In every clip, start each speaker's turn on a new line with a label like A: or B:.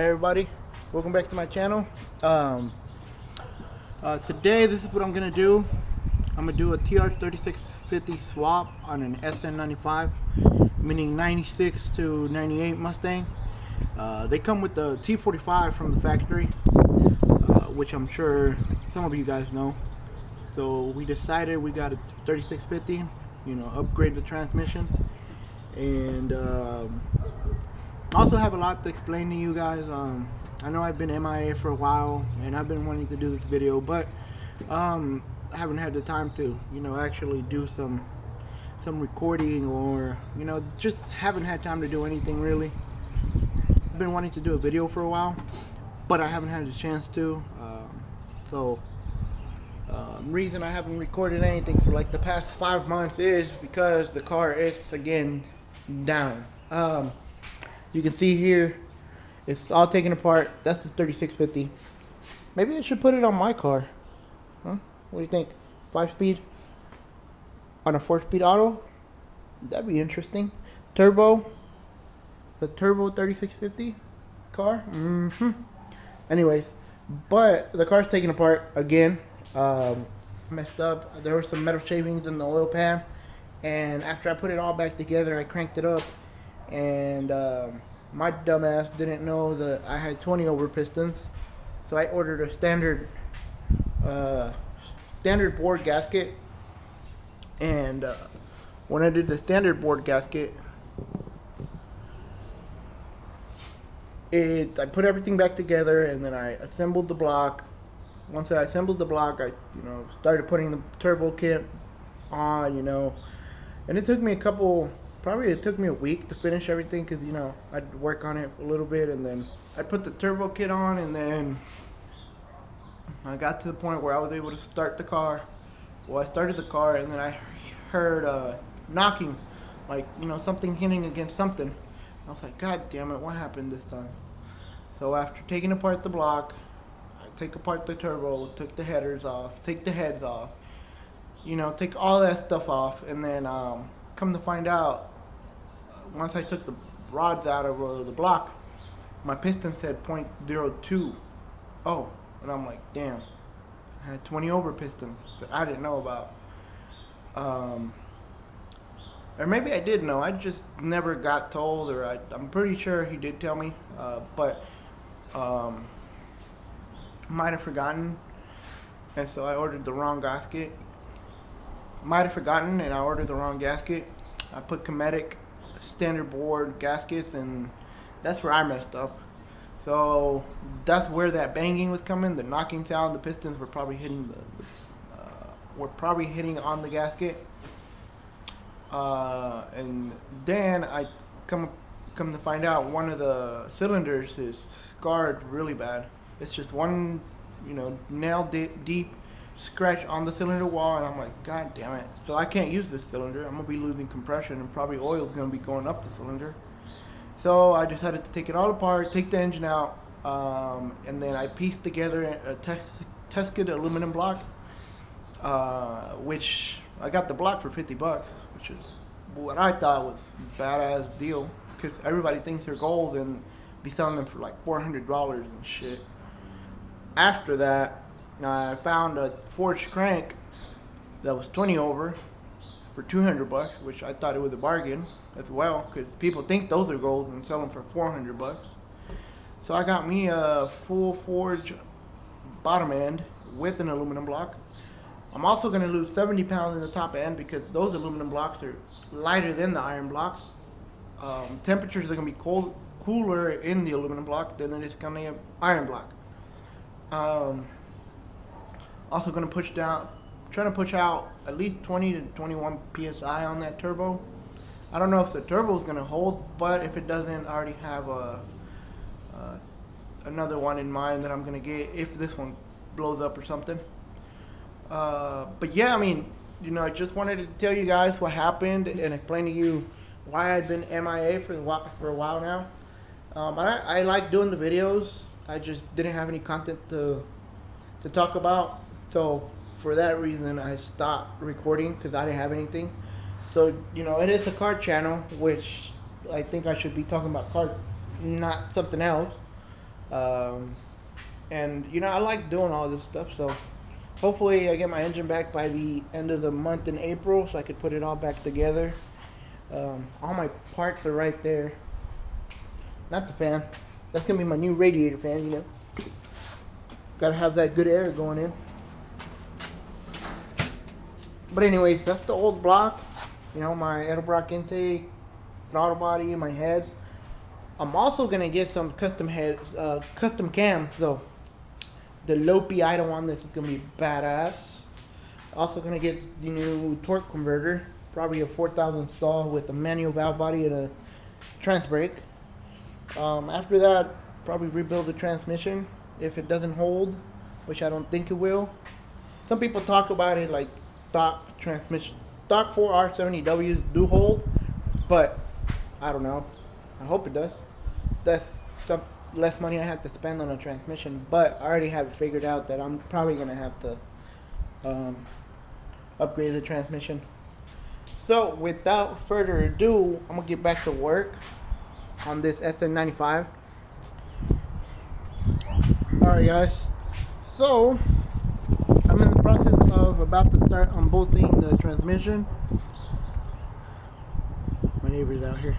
A: everybody, welcome back to my channel. Today this is what I'm gonna do. I'm gonna do a Tr3650 swap on an SN95, meaning 96 to 98 Mustang. They come with the T45 from the factory, which I'm sure some of you guys know. So we decided we got a 3650, upgrade the transmission, and also have a lot to explain to you guys. I know I've been MIA for a while and I've been wanting to do this video, but I haven't had the time to actually do some recording, or just haven't had time to do anything really. I've been wanting to do a video for a while, but I haven't had the chance to. Reason I haven't recorded anything for like the past 5 months is because the car is again down. You can see here it's all taken apart. That's the 3650. Maybe I should put it on my car, huh? What do you think? 5-speed on a 4-speed auto? That'd be interesting. The turbo 3650 car. Anyways, but the car's taken apart again. Messed up. There were some metal shavings in the oil pan, and after I put it all back together, I cranked it up, and my dumbass didn't know that I had 20 over pistons, so I ordered a standard board gasket. And when I did the standard board gasket, I put everything back together, and then I assembled the block. Once I assembled the block, I started putting the turbo kit on, and it took me it took me a week to finish everything, because I'd work on it a little bit, and then I put the turbo kit on, and then I got to the point where I was able to start the car. Well, I started the car, and then I heard knocking, like something hitting against something. I was like, God damn it, what happened this time? So after taking apart the block, take apart the turbo, took the headers off, take the heads off, take all that stuff off, and then come to find out, once I took the rods out of the block, my piston said .02. Oh, and I'm like, damn, I had 20 over pistons that I didn't know about. Or maybe I did know, I just never got told, or I'm pretty sure he did tell me, but might have forgotten, and so I ordered the wrong gasket. Might have forgotten, and I ordered the wrong gasket. I put Cometic standard board gaskets, and that's where I messed up. So that's where that banging was coming, the knocking sound. The pistons were probably hitting on the gasket. And then I come to find out one of the cylinders is scarred really bad. It's just one, nail deep scratch on the cylinder wall, and I'm like, God damn it. So I can't use this cylinder. I'm going to be losing compression, and probably oil is going to be going up the cylinder. So I decided to take it all apart, take the engine out, and then I pieced together a Tested aluminum block, which I got the block for 50 bucks, which is what I thought was a badass deal, because everybody thinks they're gold and be selling them for like $400 and shit. After that, I found a forged crank that was 20 over for 200 bucks, which I thought it was a bargain as well, because people think those are gold and sell them for 400 bucks. So I got me a full forge bottom end with an aluminum block. I'm also going to lose 70 pounds in the top end, because those aluminum blocks are lighter than the iron blocks. Temperatures are going to be cooler in the aluminum block than it is going to be iron block. Also going to trying to push out at least 20 to 21 psi on that turbo. I don't know if the turbo is going to hold, but if it doesn't, I already have another one in mind that I'm going to get if this one blows up or something. But yeah, I mean, I just wanted to tell you guys what happened and explain to you why I'd been MIA for a while now. I like doing the videos. I just didn't have any content to talk about, so for that reason I stopped recording, because I didn't have anything. So it is a car channel, which I think I should be talking about cars, not something else. And you know, I like doing all this stuff, so hopefully I get my engine back by the end of the month in April so I could put it all back together. All my parts are right there. Not the fan. That's gonna be my new radiator fan, you know. Gotta have that good air going in. But anyways, that's the old block. You know, my Edelbrock intake, throttle body, my heads. I'm also gonna get some custom heads, custom cams though. The Lopi item on this is gonna be badass. Also gonna get the new torque converter, probably a 4000 stall with a manual valve body and a trans brake. After that, probably rebuild the transmission if it doesn't hold, which I don't think it will. Some people talk about it like stock transmission, stock 4R70Ws do hold, but I don't know. I hope it does. That's some less money I have to spend on a transmission, but I already have it figured out that I'm probably gonna have to upgrade the transmission. So without further ado, I'm gonna get back to work on this SN95. Alright guys, so I'm in the process of about to start unbolting the transmission. My neighbor's out here.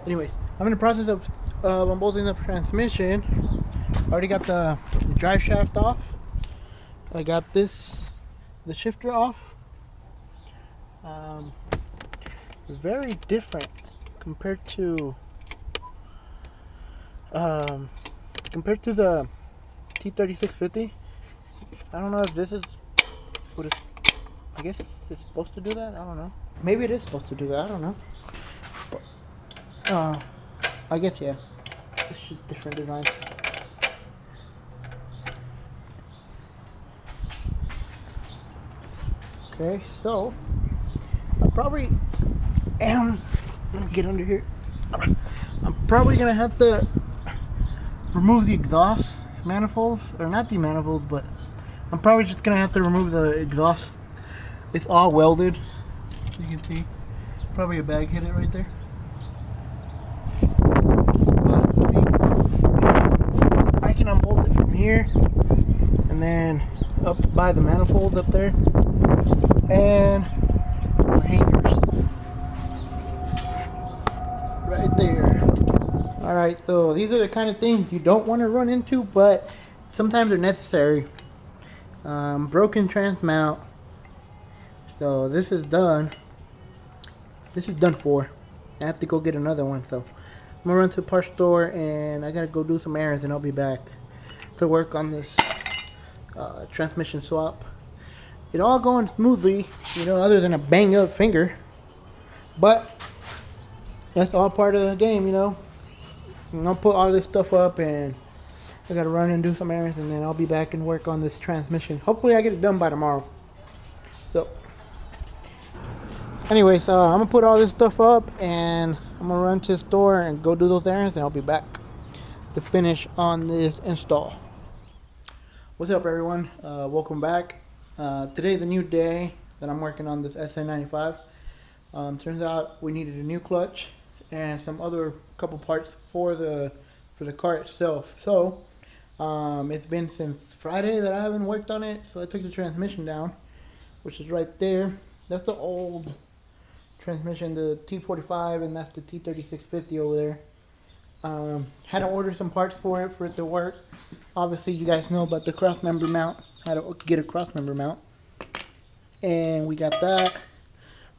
A: Anyways, I'm in the process of unbolting the transmission. I already got the drive shaft off. I got the shifter off. It's very different compared to the Tr3650. I don't know if this is what it's, I guess it's supposed to do that. I don't know. Maybe it is supposed to do that. I don't know. But, I guess yeah. It's just different design. Okay, so I probably am. Let me get under here. I'm probably gonna have to remove the exhaust manifolds, or not the manifolds, but I'm probably just gonna have to remove the exhaust. It's all welded, as you can see. Probably a bag hit it right there. But I can unbolt it from here, and then up by the manifolds up there, and the hangers right there. Alright, so these are the kind of things you don't want to run into, but sometimes they're necessary. Broken trans mount. So this is done. This is done for. I have to go get another one, so I'm gonna run to the parts store and I gotta go do some errands, and I'll be back to work on this transmission swap. It all going smoothly, you know, other than a bang up finger, but that's all part of the game, you know. I'm gonna put all this stuff up and I gotta run and do some errands, and then I'll be back and work on this transmission. Hopefully I get it done by tomorrow. So anyways, I'm gonna put all this stuff up and I'm gonna run to the store and go do those errands, and I'll be back to finish on this install. What's up everyone? Welcome back. Today's a new day that I'm working on this SN95. Turns out we needed a new clutch and some other couple parts for the car itself. So it's been since Friday that I haven't worked on it, so I took the transmission down, which is right there. That's the old transmission, the T45, and that's the T3650 over there. Had to order some parts for it to work. Obviously you guys know about the cross member mount, how to get a cross member mount, and we got that.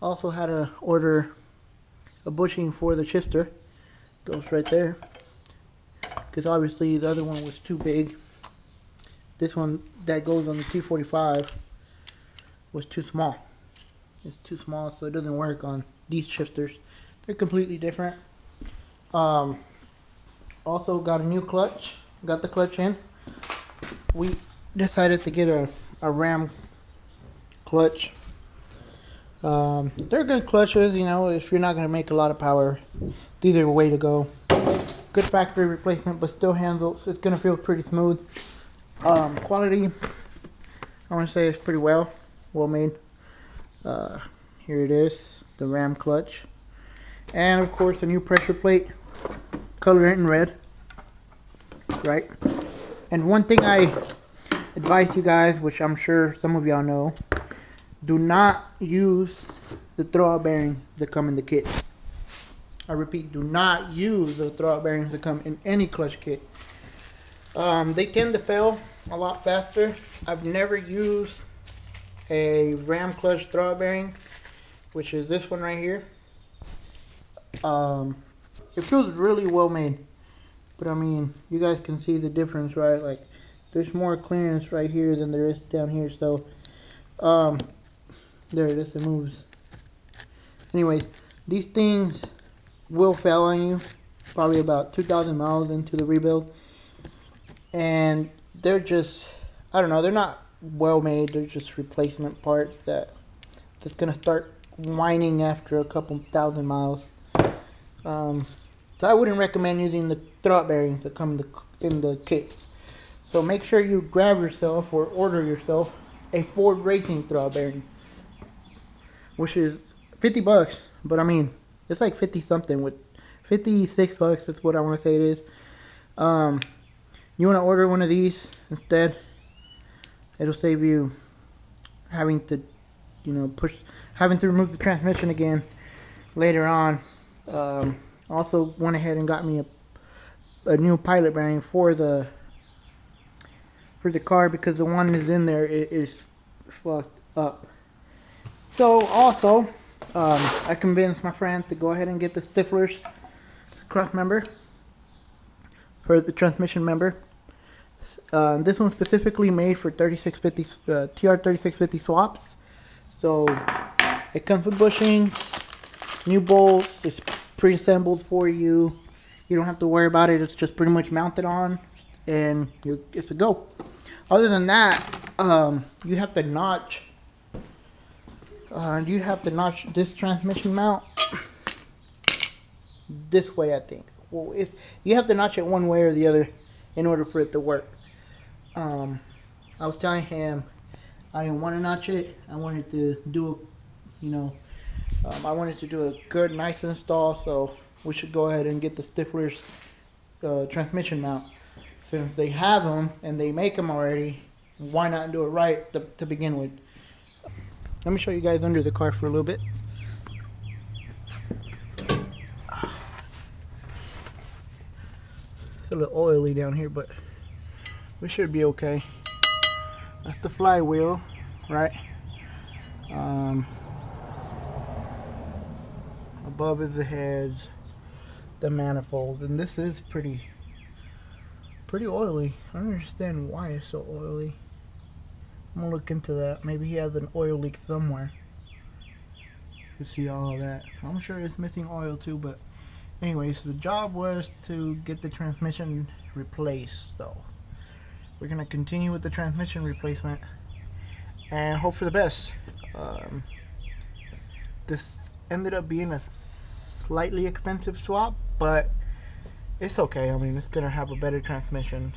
A: Also had to order a bushing for the shifter. Goes right there, because obviously the other one was too big. This one that goes on the T45 was too small. It's too small, so it doesn't work on these shifters. They're completely different. Also got a new clutch. Got the clutch in. We decided to get a Ram clutch. They're good clutches, you know, if you're not going to make a lot of power. These are the way to go. Good factory replacement, but still handles. It's going to feel pretty smooth. Quality, I want to say it's pretty well made. Here it is, the Ram clutch. And of course the new pressure plate, color it in red. right? And one thing I advise you guys, which I'm sure some of y'all know, do not use the throwout bearings that come in the kit. I repeat, do not use the throwout bearings that come in any clutch kit. They tend to fail a lot faster. I've never used a ram clutch throwout bearing, which is this one right here. It feels really well made, but I mean, you guys can see the difference, right? Like, there's more clearance right here than there is down here. So there it is, it moves. Anyways, these things will fail on you probably about 2,000 miles into the rebuild, and they're just, I don't know, they're not well made. They're just replacement parts that's gonna start whining after a couple thousand miles. So I wouldn't recommend using the throwout bearings that come in the kits. So make sure you grab yourself or order yourself a Ford Racing throwout bearing, which is $50, but I mean, it's like 50 something, with $56, that's what I want to say it is. You want to order one of these instead. It'll save you having to, you know, having to remove the transmission again later on. Also went ahead and got me a new pilot bearing for the car, because the one that's in there is fucked up. So also, I convinced my friend to go ahead and get the Stifler's cross member for the transmission member. This one's specifically made for 3650 Tr3650 swaps. So it comes with bushings, new bolts. It's pre-assembled for you. You don't have to worry about it. It's just pretty much mounted on, and it's a go. Other than that, you have to notch. You have to notch this transmission mount this way, I think. Well, if you have to notch it one way or the other in order for it to work. I was telling him I didn't want to notch it. I wanted to do I wanted to do a good, nice install. So we should go ahead and get the Stifler's transmission mount. Since they have them and they make them already, why not do it right to begin with? Let me show you guys under the car for a little bit. It's a little oily down here, but we should be okay. That's the flywheel, right? Above is the heads, the manifolds, and this is pretty oily. I don't understand why it's so oily. I'm gonna look into that. Maybe he has an oil leak somewhere. You see all of that. I'm sure it's missing oil too, but anyways, the job was to get the transmission replaced. So we're gonna continue with the transmission replacement and hope for the best. This ended up being a slightly expensive swap, but it's okay. I mean, it's gonna have a better transmission.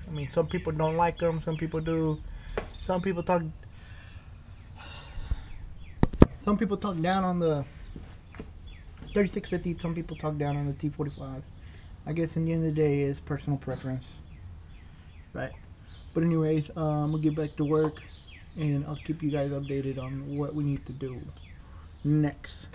A: I mean, some people don't like them, some people do. Some people talk down on the 3650. Some people talk down on the T45. I guess in the end of the day, it's personal preference, right? But anyways, I'm gonna get back to work, and I'll keep you guys updated on what we need to do next.